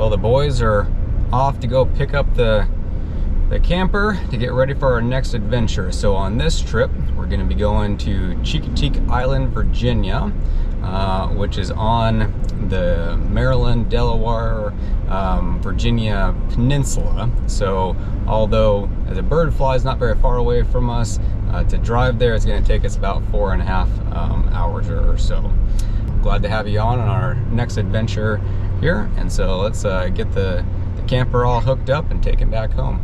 Well, the boys are off to go pick up the camper to get ready for our next adventure. So on this trip, we're going to be going to Chincoteague Island, Virginia, which is on the Maryland, Delaware, Virginia peninsula. So although the bird fly is not very far away from us, to drive there it's going to take us about 4.5 hours or so. Glad to have you on our next adventure here, and so let's get the camper all hooked up and take it back home.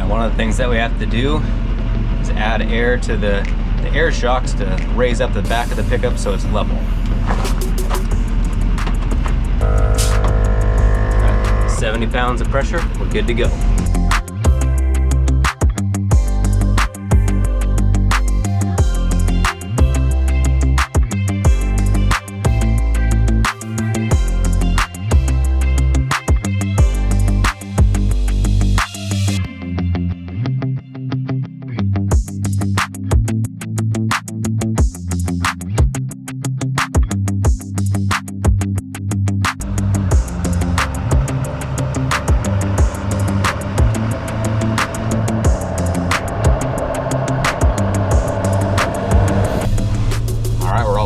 One of the things that we have to do is add air to the air shocks to raise up the back of the pickup so it's level. Right, 70 pounds of pressure, we're good to go.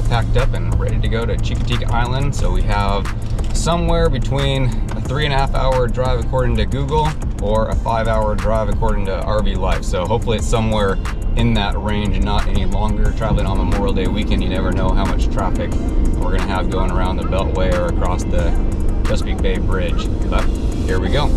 Packed up and ready to go to Chincoteague Island. So we have somewhere between a 3.5 hour drive according to Google or a 5-hour drive according to RV Life. So hopefully it's somewhere in that range and not any longer. Traveling on Memorial Day weekend, you never know how much traffic we're gonna have going around the Beltway or across the Chesapeake Bay Bridge. But here we go.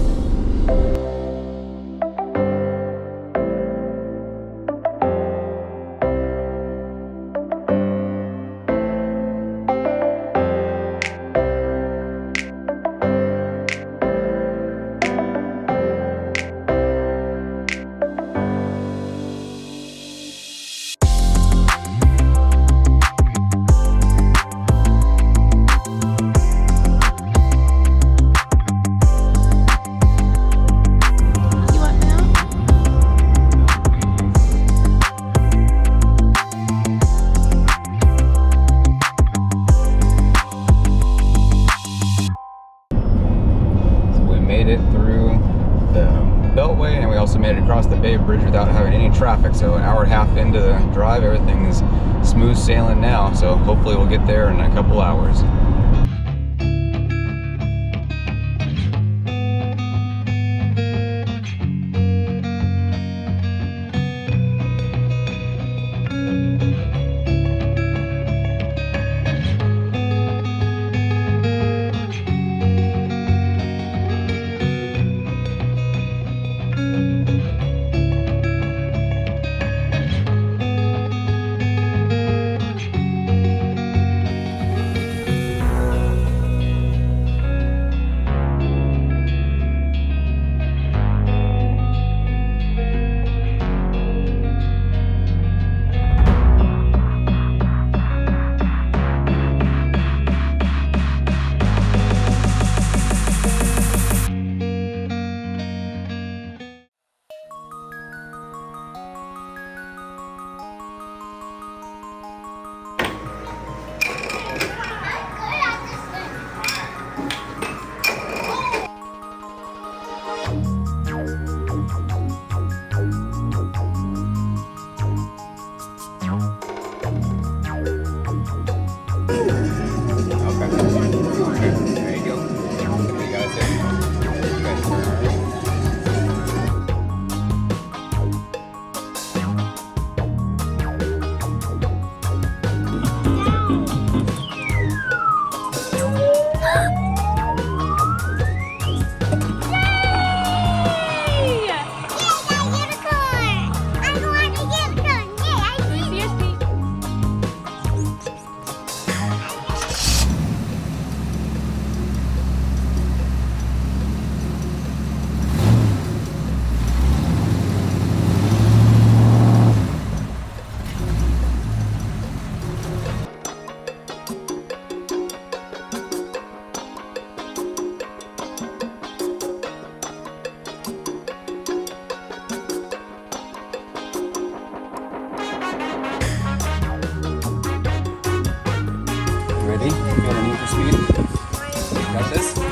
Made it across the Bay Bridge without having any traffic. So an hour and a half into the drive, everything is smooth sailing now. So hopefully we'll get there in a couple hours. baby. Feel the need for speed? Got this?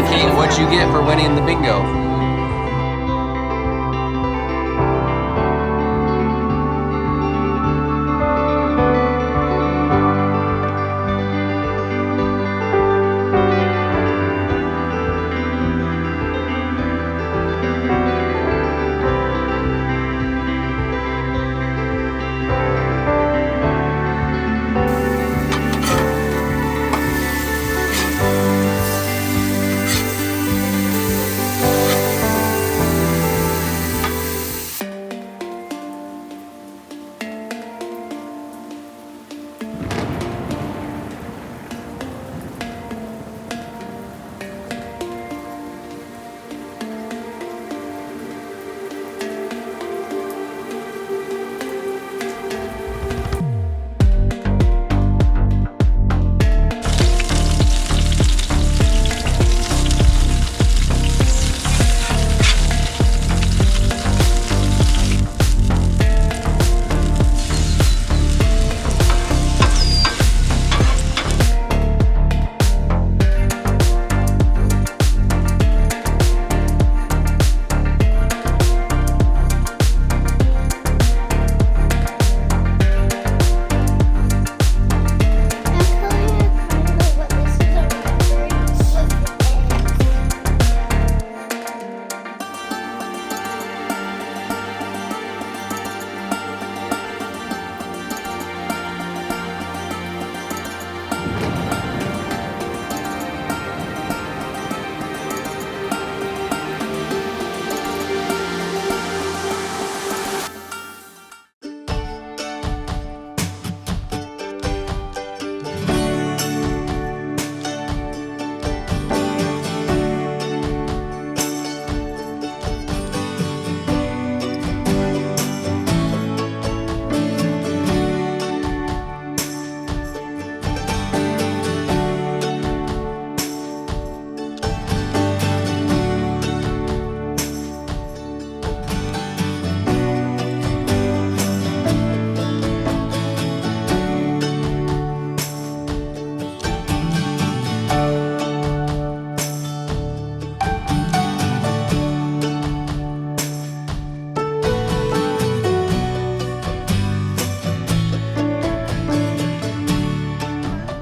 Kate, what'd you get for winning the bingo?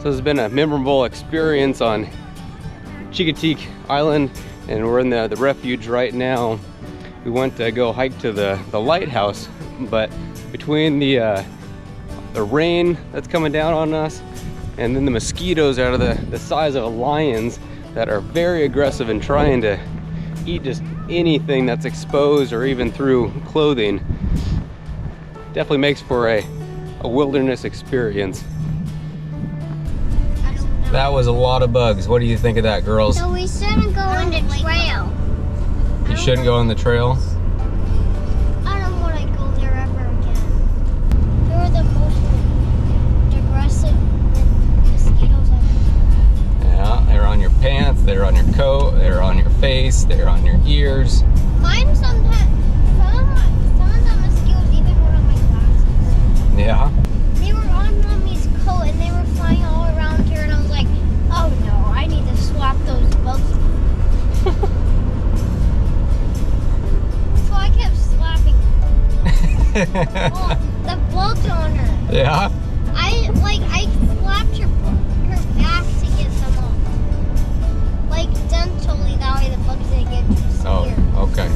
So it's been a memorable experience on Chincoteague Island, and we're in the Refuge right now. We went to go hike to the lighthouse, but between the rain that's coming down on us and then the mosquitoes out of the size of lions that are very aggressive and trying to eat just anything that's exposed or even through clothing, definitely makes for a wilderness experience. That was a lot of bugs. What do you think of that, girls? So we shouldn't go on the trail. You shouldn't go on the trail? I don't want to go there ever again. They were the most aggressive mosquitoes I've ever had. Yeah, they're on your pants, they're on your coat, they're on your face, they're on your ears. Mine sometimes, some of the mosquitoes even were on my glasses. Yeah. They were on Mommy's coat and they were flying all around here, and I was like, oh no, I need to swap those bugs. So I kept slapping well, the bugs on her. Yeah? I slapped her back to get some off. Like gently, that way the bugs didn't get too scared. Oh, okay.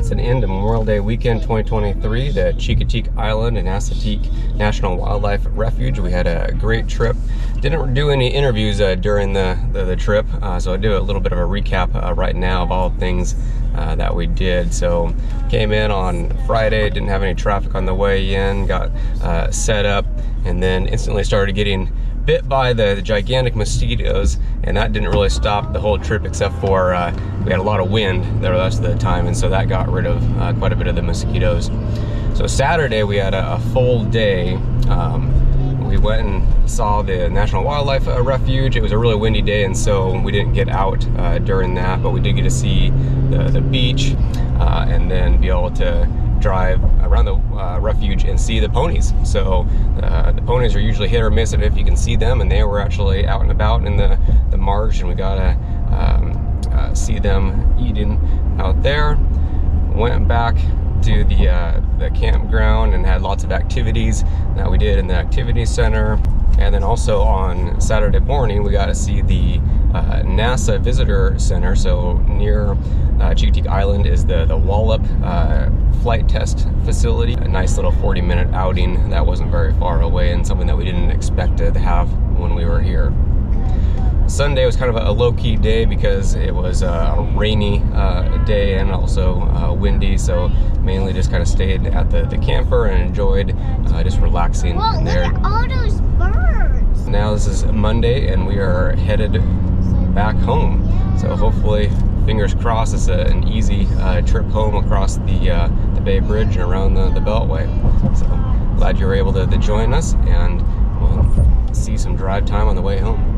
that's an end of Memorial Day weekend 2023 to Chincoteague Island and Asiatique National Wildlife Refuge. We had a great trip. Didn't do any interviews during the trip, so I'll do a little bit of a recap right now of all the things that we did. So came in on Friday, didn't have any traffic on the way in, got set up, and then instantly started getting bit by the gigantic mosquitoes, and that didn't really stop the whole trip except for we had a lot of wind the rest of the time, and so that got rid of quite a bit of the mosquitoes. So Saturday we had a full day. We went and saw the National Wildlife Refuge. It was a really windy day, and so we didn't get out during that, but we did get to see the beach and then be able to drive around the refuge and see the ponies. So the ponies are usually hit or miss if you can see them, and they were actually out and about in the marsh, and we got to see them eating out there. Went back to the campground and had lots of activities that we did in the activity center. And then also on Saturday morning we got to see the NASA Visitor Center. So near Chincoteague Island is the Wallop flight test facility. A nice little 40-minute outing that wasn't very far away, and something that we didn't expect to have when we were here. Sunday was kind of a low-key day because it was a rainy day and also windy, so mainly just kind of stayed at the camper and enjoyed just relaxing there. Look at all those birds. Now this is Monday and we are headed back home. So hopefully, fingers crossed, it's an easy trip home across the Bay Bridge and around the Beltway. So glad you were able to join us, and we'll see some drive time on the way home.